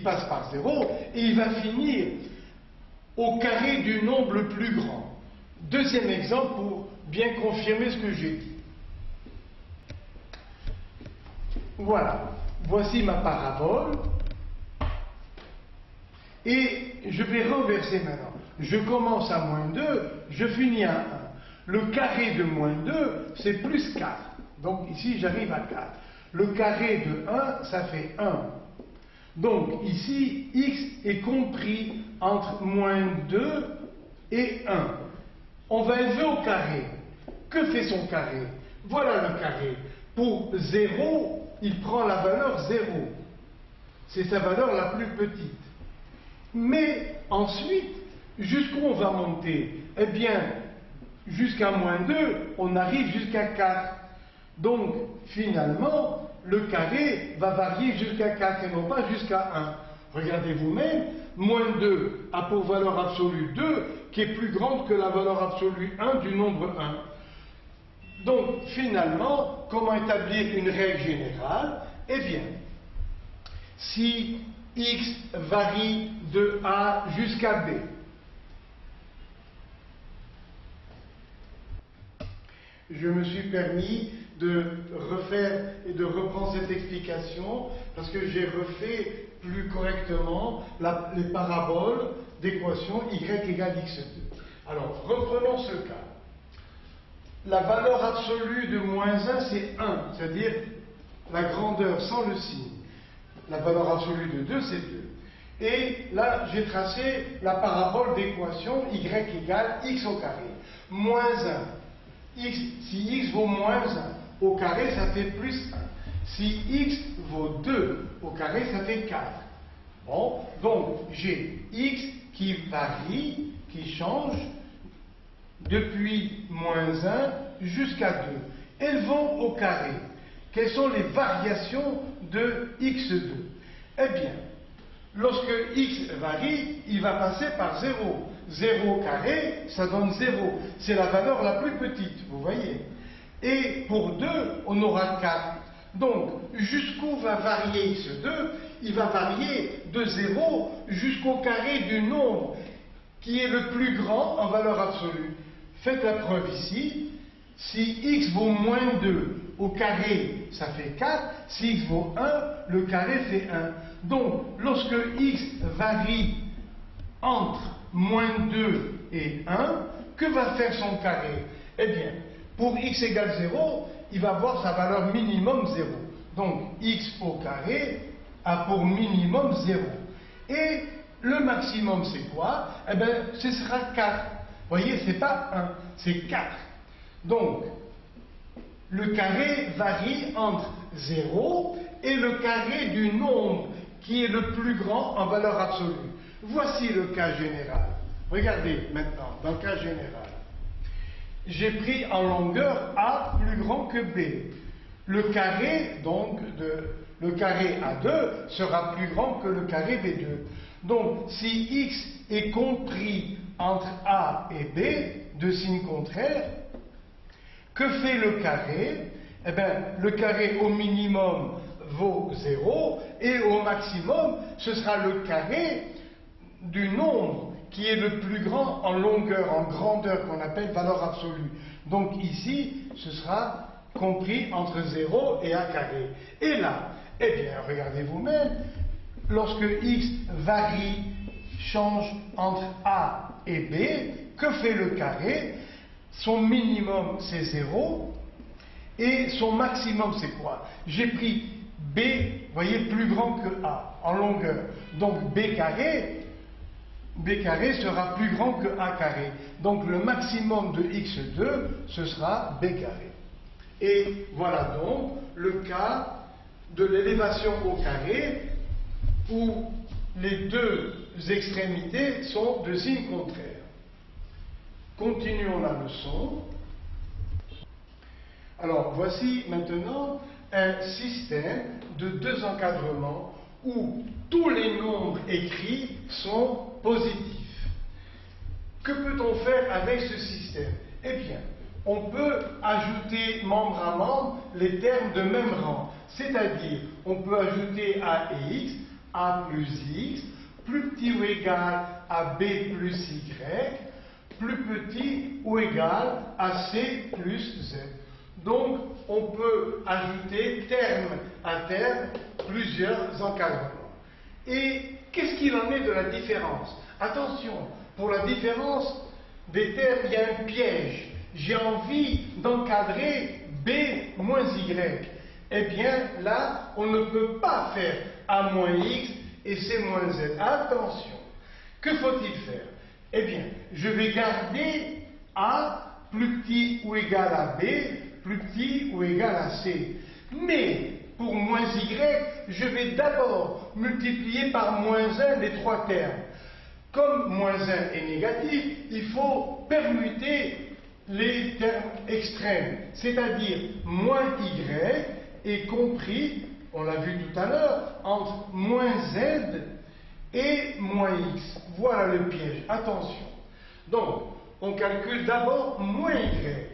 il passe par 0 et il va finir au carré du nombre le plus grand. Deuxième exemple pour bien confirmer ce que j'ai dit. Voilà, voici ma parabole. Et je vais renverser maintenant. Je commence à moins 2, je finis à 1. Le carré de moins 2, c'est plus 4. Donc ici, j'arrive à 4. Le carré de 1, ça fait 1. Donc ici, x est compris entre moins 2 et 1. On va élever au carré. Que fait son carré? Voilà le carré. Pour 0, il prend la valeur 0. C'est sa valeur la plus petite. Mais ensuite, jusqu'où on va monter? Eh bien, jusqu'à moins 2, on arrive jusqu'à 4. Donc, finalement, le carré va varier jusqu'à 4 et non pas jusqu'à 1. Regardez vous-même, moins 2 a pour valeur absolue 2, qui est plus grande que la valeur absolue 1 du nombre 1. Donc, finalement, comment établir une règle générale? Eh bien, si x varie de A jusqu'à B, je me suis permis de refaire et de reprendre cette explication parce que j'ai refait plus correctement les paraboles d'équation y égale x2. Alors, reprenons ce cas. La valeur absolue de moins 1, c'est 1, c'est-à-dire la grandeur sans le signe. La valeur absolue de 2, c'est 2. Et là, j'ai tracé la parabole d'équation y égale x au carré. Moins 1. Si x vaut moins 1 au carré, ça fait plus 1. Si x vaut 2 au carré, ça fait 4. Bon, donc j'ai x qui varie, qui change depuis moins 1 jusqu'à 2. Elles vont au carré. Quelles sont les variations de x2? Eh bien, lorsque x varie, il va passer par 0. 0 au carré, ça donne 0. C'est la valeur la plus petite, vous voyez. Et pour 2, on aura 4. Donc, jusqu'où va varier x2? Il va varier de 0 jusqu'au carré du nombre qui est le plus grand en valeur absolue. Faites la preuve ici. Si x vaut moins 2 au carré, ça fait 4. Si x vaut 1, le carré fait 1. Donc, lorsque x varie entre moins 2 et 1, que va faire son carré? Eh bien, pour x égale 0, il va avoir sa valeur minimum 0. Donc, x au carré a pour minimum 0. Et le maximum, c'est quoi? Eh bien, ce sera 4. Vous voyez, ce n'est pas 1, c'est 4. Donc, le carré varie entre 0 et le carré du nombre qui est le plus grand en valeur absolue. Voici le cas général. Regardez maintenant, dans le cas général. J'ai pris en longueur A plus grand que B. Le carré, donc, le carré A2 sera plus grand que le carré B2. Donc, si x est compris entre A et B, de signe contraire, que fait le carré? Eh bien, le carré au minimum vaut 0 et au maximum, ce sera le carré du nombre qui est le plus grand en longueur, en grandeur, qu'on appelle valeur absolue. Donc ici, ce sera compris entre 0 et A carré. Et là, eh bien, regardez vous-même, lorsque x varie, change entre A et B, que fait le carré? Son minimum, c'est 0, et son maximum, c'est quoi? J'ai pris B, vous voyez, plus grand que A, en longueur. Donc B carré sera plus grand que A carré. Donc le maximum de x2, ce sera B carré. Et voilà donc le cas de l'élévation au carré, où les deux extrémités sont de signe contraire. Continuons la leçon. Alors, voici maintenant un système de deux encadrements où tous les nombres écrits sont positifs. Que peut-on faire avec ce système? Eh bien, on peut ajouter membre à membre les termes de même rang. C'est-à-dire, on peut ajouter A et X A plus X, plus petit ou égal à B plus Y, plus petit ou égal à C plus Z. Donc, on peut ajouter terme à terme plusieurs encadrements. Et qu'est-ce qu'il en est de la différence? Attention, pour la différence des termes, il y a un piège. J'ai envie d'encadrer B moins Y. Eh bien, là, on ne peut pas faire A moins X et C moins Z. Attention, que faut-il faire? Eh bien, je vais garder A plus petit ou égal à B, plus petit ou égal à C. Mais, pour moins Y, je vais d'abord multiplier par moins 1 les trois termes. Comme moins 1 est négatif, il faut permuter les termes extrêmes, c'est-à-dire moins Y est compris, on l'a vu tout à l'heure, entre moins Z et moins X. Voilà le piège, attention. Donc, on calcule d'abord moins Y,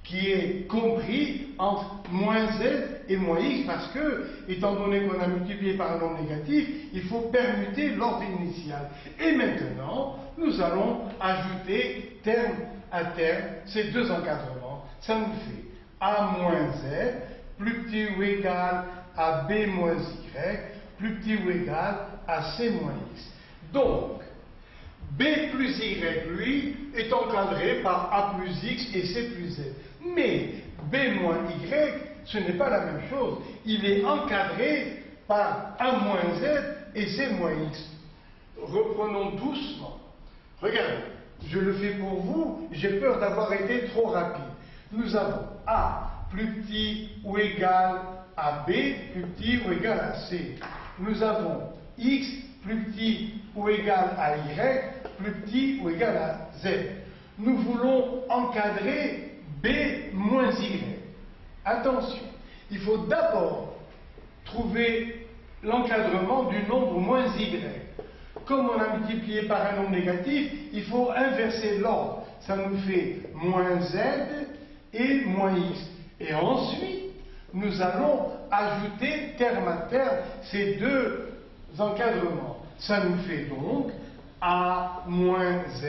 qui est compris entre moins Z et moins X, parce que, étant donné qu'on a multiplié par un nombre négatif, il faut permuter l'ordre initial. Et maintenant, nous allons ajouter terme à terme ces deux encadrements. Ça nous fait A moins Z, plus petit ou égal à B moins Y, plus petit ou égal à C moins X. Donc, B plus Y, lui, est encadré par A plus X et C plus Z. Mais B moins Y, ce n'est pas la même chose. Il est encadré par A moins Z et C moins X. Reprenons doucement. Regardez, je le fais pour vous, j'ai peur d'avoir été trop rapide. Nous avons A plus petit ou égal à B, plus petit ou égal à C. Nous avons X plus petit ou égal à Y, plus petit ou égal à Z. Nous voulons encadrer B moins Y. Attention, il faut d'abord trouver l'encadrement du nombre moins Y. Comme on a multiplié par un nombre négatif, il faut inverser l'ordre. Ça nous fait moins Z et moins X. Et ensuite, nous allons ajouter terme à terme ces deux encadrements. Ça nous fait donc A moins Z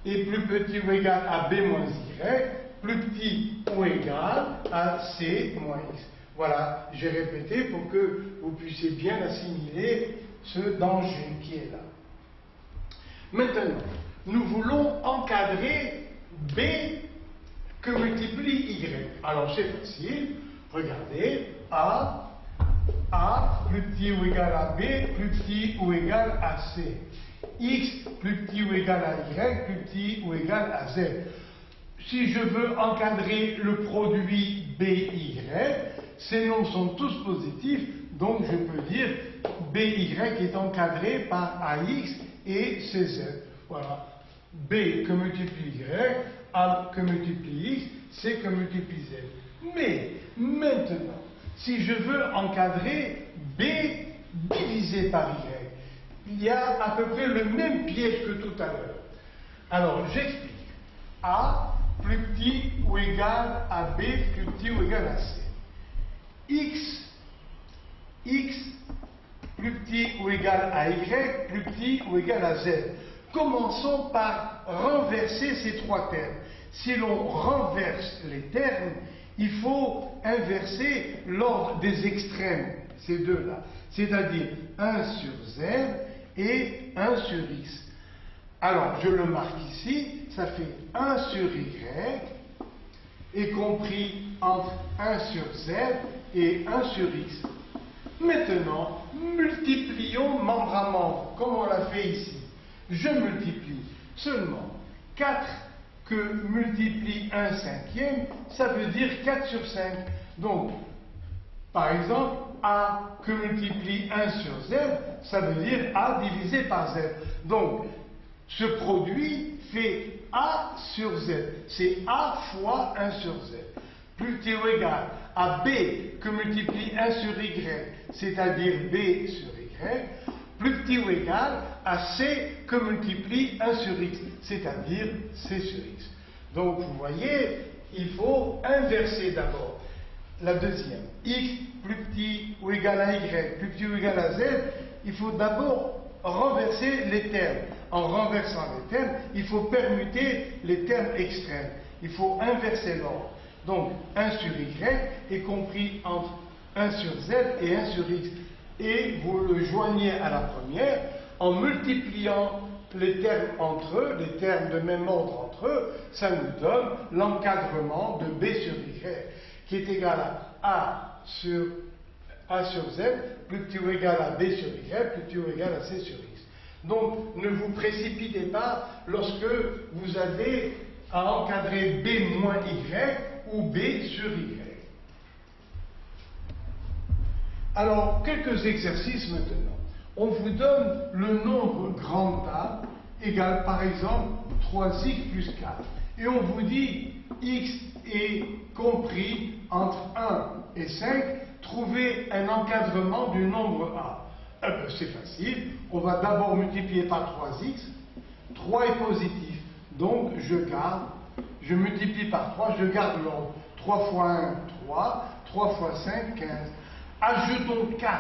est plus petit ou égal à B moins Y, plus petit ou égal à C moins X. Voilà, j'ai répété pour que vous puissiez bien assimiler ce danger qui est là. Maintenant, nous voulons encadrer B que multiplie Y. Alors c'est facile, regardez, A plus petit ou égal à B, plus petit ou égal à C. X plus petit ou égal à Y, plus petit ou égal à Z. Si je veux encadrer le produit BY, ces nombres sont tous positifs, donc je peux dire BY est encadré par AX et CZ. Voilà. B que multiplie Y, A que multiplie X, C que multiplie Z. Mais maintenant, si je veux encadrer B divisé par Y, il y a à peu près le même piège que tout à l'heure. Alors, j'explique. A plus petit ou égal à B plus petit ou égal à C. X plus petit ou égal à Y plus petit ou égal à Z. Commençons par renverser ces trois termes. Si l'on renverse les termes, il faut inverser l'ordre des extrêmes, ces deux-là, c'est-à-dire 1 sur Z et 1 sur X. Alors, je le marque ici, ça fait 1 sur Y, est compris entre 1 sur Z et 1 sur X. Maintenant, multiplions membre à membre, comme on l'a fait ici. Je multiplie seulement 4 que multiplie 1 cinquième, ça veut dire 4 sur 5. Donc, par exemple, A que multiplie 1 sur Z, ça veut dire A divisé par Z. Donc, ce produit fait A sur Z. C'est A fois 1 sur Z. Plus petit ou égal à B que multiplie 1 sur Y, c'est-à-dire B sur Y, plus petit ou égal à C que multiplie 1 sur X, c'est-à-dire C sur X. Donc vous voyez, il faut inverser d'abord. la deuxième. X plus petit ou égal à Y, plus petit ou égal à Z, il faut d'abord renverser les termes. En renversant les termes, il faut permuter les termes extrêmes. Il faut inverser l'ordre. Donc 1 sur Y est compris entre 1 sur Z et 1 sur X. Et vous le joignez à la première en multipliant les termes entre eux, les termes de même ordre entre eux, ça nous donne l'encadrement de B sur Y, qui est égal à A sur Z, plus petit ou égal à B sur Y, plus petit ou égal à C sur X. Donc, ne vous précipitez pas lorsque vous avez à encadrer B moins Y ou B sur Y. Alors, quelques exercices maintenant. On vous donne le nombre grand A égal par exemple 3x plus 4. Et on vous dit x est compris entre 1 et 5, trouvez un encadrement du nombre A. Eh bien, c'est facile, on va d'abord multiplier par 3x, 3 est positif, donc je multiplie par 3, je garde l'ordre. 3 fois 1, 3, 3 fois 5, 15. Ajoutons 4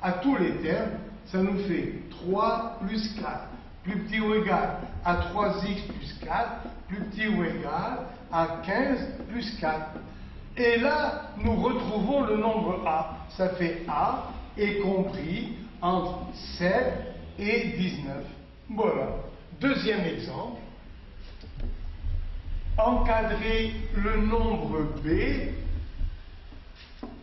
à tous les termes, ça nous fait 3 plus 4, plus petit ou égal à 3x plus 4, plus petit ou égal à 15 plus 4. Et là, nous retrouvons le nombre A. Ça fait A est compris entre 7 et 19. Voilà. Deuxième exemple. Encadrer le nombre B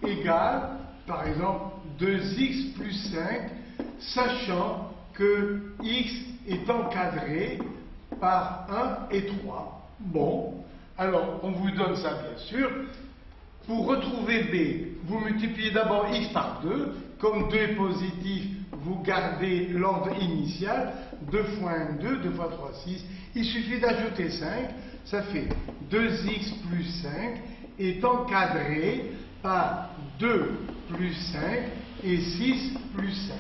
égale, par exemple, 2x plus 5, sachant que x est encadré par 1 et 3. Bon, alors on vous donne ça bien sûr. Pour retrouver B, vous multipliez d'abord x par 2. Comme 2 est positif, vous gardez l'ordre initial. 2 fois 1, 2, 2 fois 3, 6. Il suffit d'ajouter 5. Ça fait 2x plus 5 est encadré par 2 plus 5 et 6 plus 5.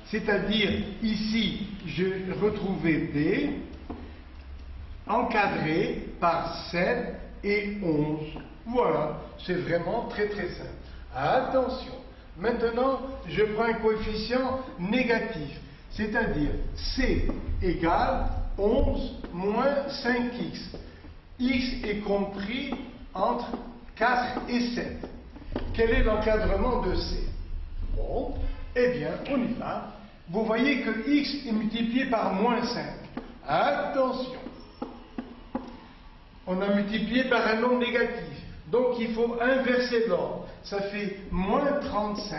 C'est-à-dire, ici, je retrouvais B encadré par 7 et 11. Voilà, c'est vraiment très très simple. Attention, maintenant, je prends un coefficient négatif, c'est-à-dire C égale 11 moins 5x. X est compris entre 4 et 7. Quel est l'encadrement de C? Bon, eh bien, on y va. Vous voyez que x est multiplié par moins 5. Attention, on a multiplié par un nombre négatif. Donc il faut inverser l'ordre. Ça fait moins 35.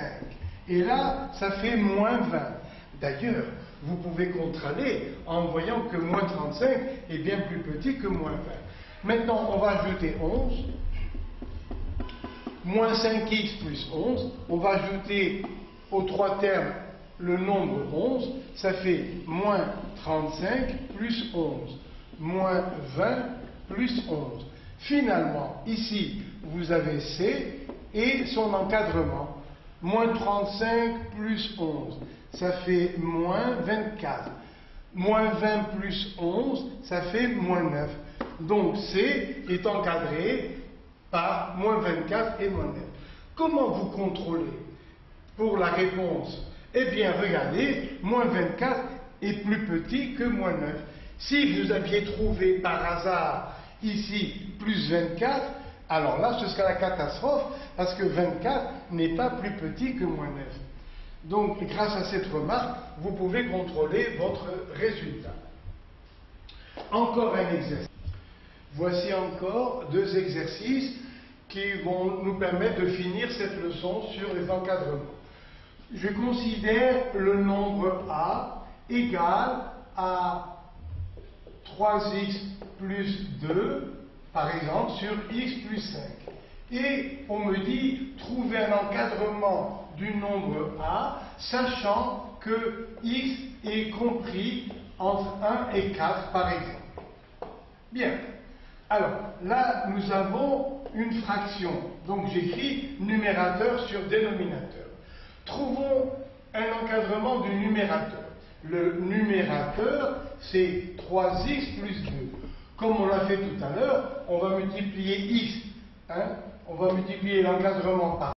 Et là, ça fait moins 20. D'ailleurs, vous pouvez contrôler en voyant que moins 35 est bien plus petit que moins 20. Maintenant, on va ajouter 11. Moins 5x plus 11. On va ajouter aux trois termes le nombre 11. Ça fait moins 35 plus 11. Moins 20 plus 11. Finalement, ici, vous avez C et son encadrement. Moins 35 plus 11, ça fait moins 24. Moins 20 plus 11, ça fait moins 9. Donc C est encadré par moins 24 et moins 9. Comment vous contrôlez pour la réponse? Eh bien, regardez, moins 24 est plus petit que moins 9. Si vous aviez trouvé par hasard ici plus 24, alors là ce sera la catastrophe parce que 24 n'est pas plus petit que moins 9. Donc grâce à cette remarque, vous pouvez contrôler votre résultat. Encore un exercice. Voici encore deux exercices qui vont nous permettre de finir cette leçon sur les encadrements. Je considère le nombre A égal à 3x plus 2, par exemple, sur x plus 5. Et on me dit, trouver un encadrement du nombre A, sachant que x est compris entre 1 et 4, par exemple. Bien. Alors, là, nous avons une fraction. Donc, j'écris numérateur sur dénominateur. Trouvons un encadrement du numérateur. Le numérateur, c'est 3x plus 2. Comme on l'a fait tout à l'heure, on va multiplier x. on va multiplier l'encadrement par